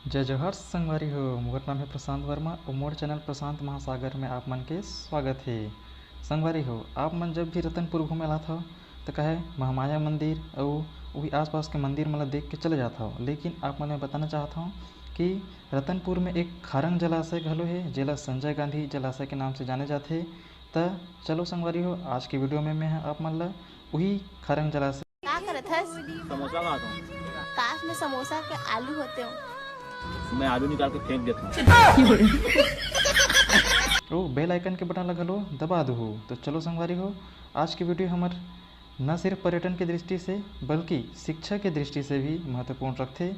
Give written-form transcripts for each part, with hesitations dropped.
जय जोहार संगवारी हो। मोर नाम है प्रशांत वर्मा और मोर चैनल प्रशांत महासागर में आप मन के स्वागत है। संगवारी हो, आप मन जब भी रतनपुर घूमे आत हो तो कहे महामाया मंदिर और वही आसपास के मंदिर मतलब देख के चले जाता हो, लेकिन आप मन बताना चाहता हूँ कि रतनपुर में एक खारंग जलाशय घलो है जेला संजय गांधी जलाशय के नाम से जाने जाते। तो चलो संगवारी हो, आज की वीडियो में मैं आप मन ला वही खारंग जलाशय का करत हस? समोसा खाता हूँ। काश में समोसा के आलू होते हो। मैं आलू निकाल के फेंक देता हूँ। ओ बेल आइकन के बटन लगा लो दबा दो। तो चलो संगवारी हो, आज की वीडियो हमार न सिर्फ पर्यटन की दृष्टि से बल्कि शिक्षा की दृष्टि से भी महत्वपूर्ण रखते।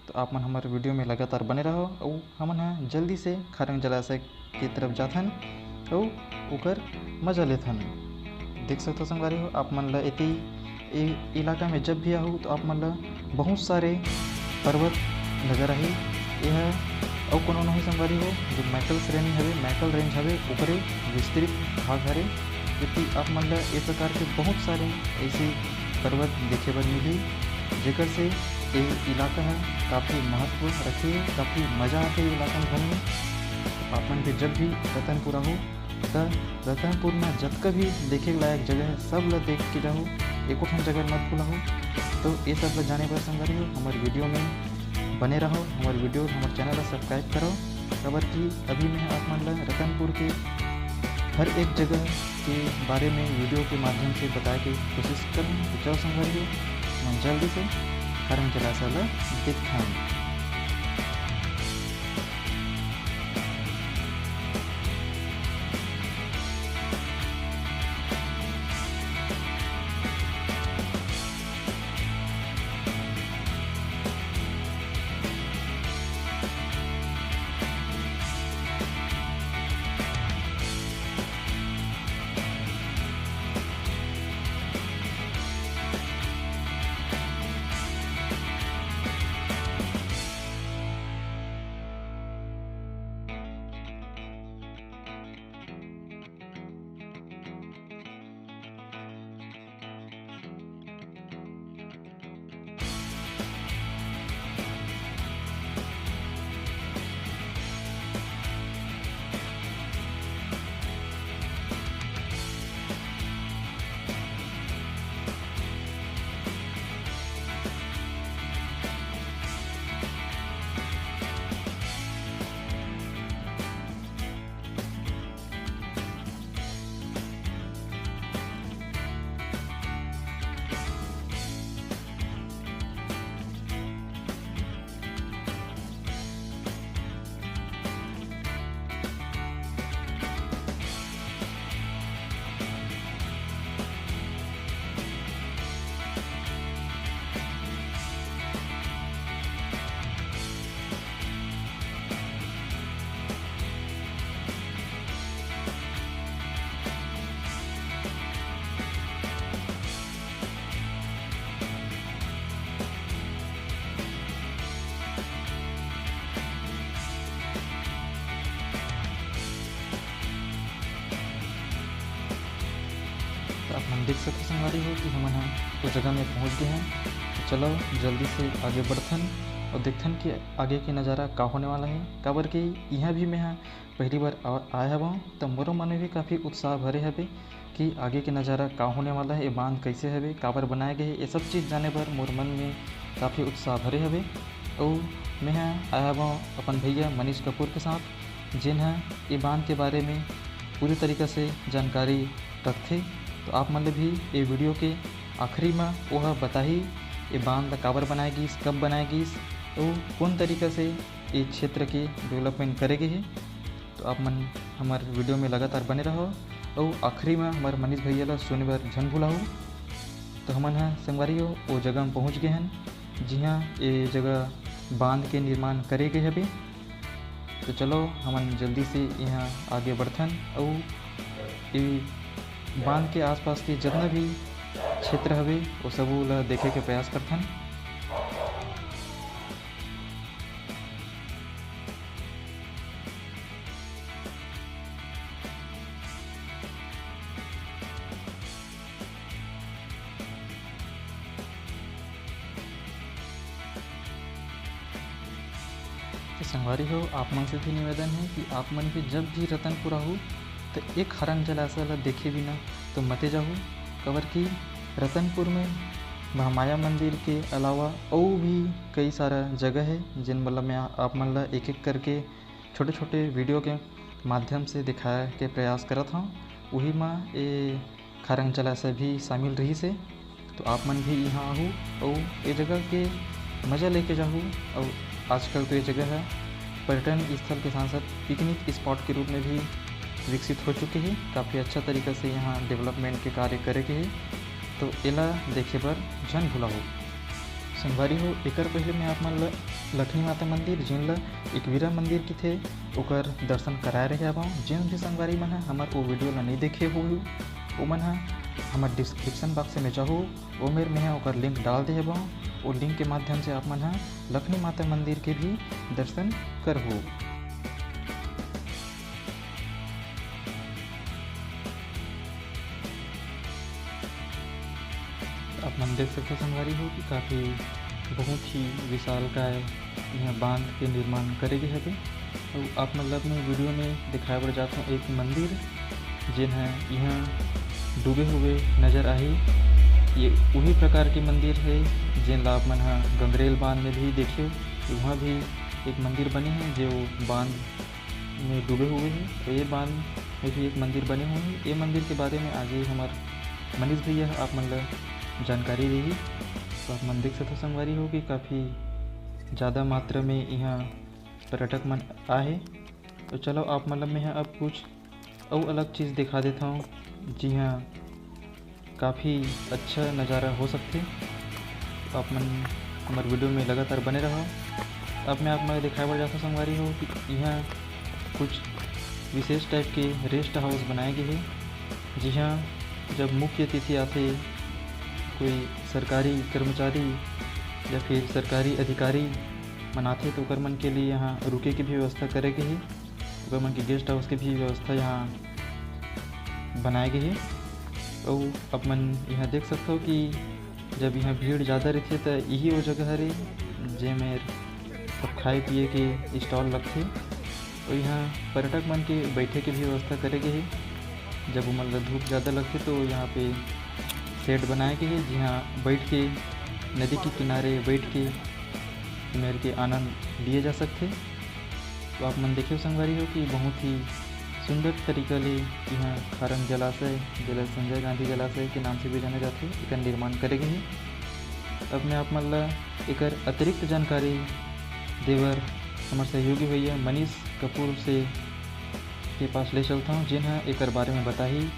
तो आप मन हमारे वीडियो में लगातार बने रहो और हमन ह जल्दी से खारंग जलाशय की तरफ जाथन और ओकर मजा लेथन। देख सकते हो संगवारी हो, आप मन ला इति इलाका में जब भी आहू तो आप मन ला बहुत सारे पर्वत नजर आही। यह और कोनो नहीं संगवारी हो, जो मैकल श्रेणी हवे, मैकल रेंज हवे ओकरे विस्तृत भाग हरे। क्योंकि आप मन ला ए प्रकार के बहुत सारे ऐसे पर्वत देखे बर मिली जेकर से ये इलाका है काफ़ी महत्व रखे, काफ़ी मज़ा आते इलाका में घूमने। आप मन के जब भी रतनपुर आहू तो रतनपुर में जतका भी देखे लायक जगह है सब ला देख के जाओ, एको ठन जगह मत भूलहू। तो ये सब ला जाने पर संगवारी हो हमारे वीडियो में बने रहो, हमारे वीडियो हमारे चैनल को सब्सक्राइब करो। खबर कि अभी मैं आप मन ला रतनपुर के हर एक जगह के बारे में वीडियो के माध्यम से बताए की कोशिश करूँ। तो चलो संगवारी हो, हम जल्दी से खारंग जलाशय ला दिखाएँ। तो आप हम देख सकते संगवारी हो कि हम उस जगह में पहुंच गए हैं। तो चलो जल्दी से आगे बढ़थन और देखथन कि आगे के नज़ारा का होने वाला है। काबर कि यहाँ भी मैं पहली बार आया हूँ तो मोरो मन में भी काफ़ी उत्साह भरे हवे कि आगे के नज़ारा का होने वाला है, ये बांध कैसे हवे, काबर बनाए गए, ये सब चीज़ जाने पर मोर मन में काफ़ी उत्साह भरे हवे। और मैं आया हूँ अपन भैया मनीष कपूर के साथ, जिन्हें ये बांध के बारे में पूरी तरीके से जानकारी रखते। तो आप मन भी ये वीडियो के आखिरी में वह बताही ये बांध काबर बनाए गिस, कब बनाए गिस और कौन तरीका से ये क्षेत्र के डेवलपमेंट करेगे है। तो आप मन हमारे वीडियो में लगातार बने रहो और आखिरी में हमारे मनीष भैया ला सुने बर झन भूलाओ। तो हमन संगवारी हो वो जगह में पहुँच गए हैं जहाँ ये जगह बांध के निर्माण करे गए हवे। तो चलो हमन जल्दी से यहाँ आगे बढ़थन और ये बांध के आसपास के जितना भी क्षेत्र हवे वो सब ला देखे के प्रयास करथन। तो संगवारी हो, आप मन से भी निवेदन है कि आप मन भी जब भी रतनपुर आहू तो एक हरंग जलाशय ला देखे बिना तो मते जाहू। कबर की रतनपुर में महामाया मंदिर के अलावा और भी कई सारा जगह है जिन मतलब मैं आप मन ला एक एक करके छोटे छोटे वीडियो के माध्यम से दिखाए के प्रयास करत हूँ। वही में ये खरंग जलाशय भी शामिल रही से, तो आप मन भी यहाँ आहू और ये जगह के मज़ा लेके जाहू। और आजकल तो ये जगह है पर्यटन स्थल के साथ साथ पिकनिक स्पॉट के रूप में भी विकसित हो चुके हैं। काफ़ी अच्छा तरीक़ा से यहाँ डेवलपमेंट के कार्य करे के है, तो एला देखे बर जन भूला हो। संगवारी हो, एकर पहले मैं आप मन ला लक्ष्मी माता मंदिर जिन ला एकवीरा मंदिर की थे ओकर दर्शन कराए रहे अब जिन भी संगवारी मन है हमार वो वीडियो ला नहीं देखे हो वो मन है हमार डिस्क्रिप्शन बॉक्स में जाहो वो मेरे में ओकर लिंक डाल दे अब वो लिंक के माध्यम से आप मन है लक्ष्मी माता मंदिर के भी दर्शन करहो। आप मन देख सकते संगवारी हो कि काफ़ी बहुत ही विशालकाय यहाँ बांध के निर्माण करे गए है। तो आप मतलब मैं वीडियो में दिखाए बर जाता हूँ एक मंदिर जिन है यहाँ डूबे हुए नज़र आई। ये वही प्रकार के मंदिर है जिन ला आप मन हाँ गंगरेल बांध में भी देखे, वहाँ भी एक मंदिर बने हैं जो बांध में डूबे हुए हैं। तो ये बांध में भी एक मंदिर बने हुए हैं। ये मंदिर के बारे में आगे हमारे मनीष भैया आप मतलब जानकारी देगी। तो आप मन देख सकते संगवारी हो कि काफ़ी ज़्यादा मात्रा में यहाँ पर्यटक मन आए। तो चलो आप मतलब मैं यहाँ अब कुछ और अलग चीज़ दिखा देता हूँ जी हाँ काफ़ी अच्छा नज़ारा हो सकते। आप मन हमारे वीडियो में लगातार बने रहो। अब मैं आप मैं दिखाया बढ़ जाता संगवारी हो कि यहाँ कुछ विशेष टाइप के रेस्ट हाउस बनाए गए हैं। जी हाँ, जब मुख्य अतिथि आते कोई सरकारी कर्मचारी या फिर सरकारी अधिकारी मनाते तो ओकर मन के लिए यहाँ रुके की भी व्यवस्था करे गई है। ओकर मन के गेस्ट हाउस की भी व्यवस्था यहाँ बनाए गई है। और अब मन यहाँ देख सकते हो कि जब यहाँ भीड़ ज़्यादा रहती है तो यही वो जगह है जेमें सब खाए पिए के स्टॉल लगते। और यहाँ पर्यटक मन के बैठे की भी व्यवस्था करे गई है। जब मतलब धूप ज़्यादा लगती तो यहाँ पे शेड बनाए गए हैं जहाँ बैठ के नदी के किनारे बैठ के मेर के आनंद लिए जा सकते। तो आप मन देखे संगवारी हो कि बहुत ही सुंदर तरीका ले यहाँ खरंग जलाशय जिला संजय गांधी जलाशय के नाम से भी जाने जाते एक निर्माण करे गए हैं। अब मैं आप मन ला एक अतिरिक्त जानकारी देवर हमारे सहयोगी भैया मनीष कपूर से के पास ले चलता हूँ जिन्हें एक बारे में बताई।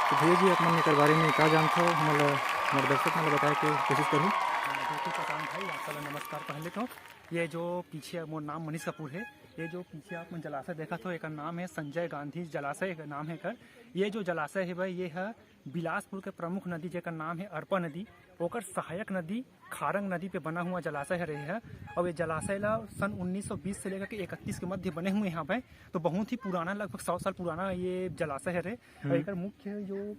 तो भैया जी आप मन के बारे में क्या जानते हो हमारे दर्शक मतलब बताए के कोशिश करूँ। बिल्कुल प्रशांत भाई आपका नमस्कार पहले तो। ये जो पीछे मोर नाम मनीष कपूर है। ये जो पीछे आप मन जलाशय देखा तो एक नाम है संजय गांधी जलाशय एक नाम है कर। ये जो जलाशय है भाई ये है बिलासपुर के प्रमुख नदी जेकर नाम है अरपा नदी ओकर सहायक नदी खारंग नदी पे बना हुआ जलाशय रहे है। और ये जलाशय ला सन 1920 से लेकर के 31 के मध्य बने हुए यहाँ पे। तो बहुत ही पुराना लगभग 100 साल पुराना ये जलाशय है। और एक मुख्य जो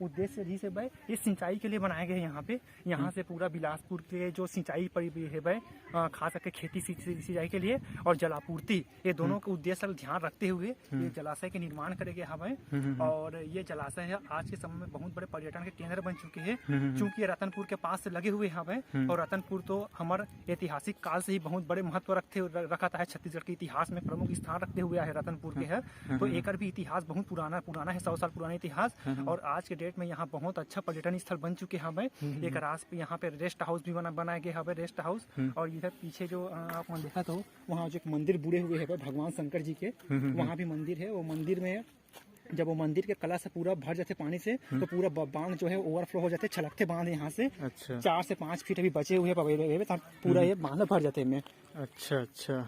उद्देश्य रही से भाई ये सिंचाई के लिए बनाए गए यहाँ पे। यहाँ से पूरा बिलासपुर के जो सिंचाई है भाई खास करके खेती सिंचाई के लिए और जलापूर्ति ये दोनों के उद्देश्य का ध्यान रखते हुए ये जलाशय के निर्माण करेंगे यहाँ भाई। और ये जलाशय है आज के समय में बहुत बड़े पर्यटन के केंद्र बन चुके हैं क्योंकि रतनपुर के पास से लगे हुए यहाँ पे। और रतनपुर तो हमारे ऐतिहासिक काल से ही बहुत बड़े महत्व रखा था है। छत्तीसगढ़ के इतिहास में प्रमुख स्थान रखते हुए है रतनपुर के है। तो एक भी इतिहास बहुत पुराना है 100 साल पुराना इतिहास। और आज के में यहाँ बहुत अच्छा पर्यटन स्थल बन चुके हैं भाई। एक रास पे यहाँ पे रेस्ट हाउस भी बनाया गया है रेस्ट हाउस। और इधर पीछे जो आप देखा तो वहाँ जो एक मंदिर बुड़े हुए है भगवान शंकर जी के वहाँ भी मंदिर है। वो मंदिर में जब वो मंदिर के कला से पूरा भर जाते पानी से तो पूरा बांध जो है ओवरफ्लो हो जाते छलकते बांध यहाँ से। अच्छा। 4 से 5 फीट अभी बचे हुए पूरा ये बांध भर जाते हैं। अच्छा अच्छा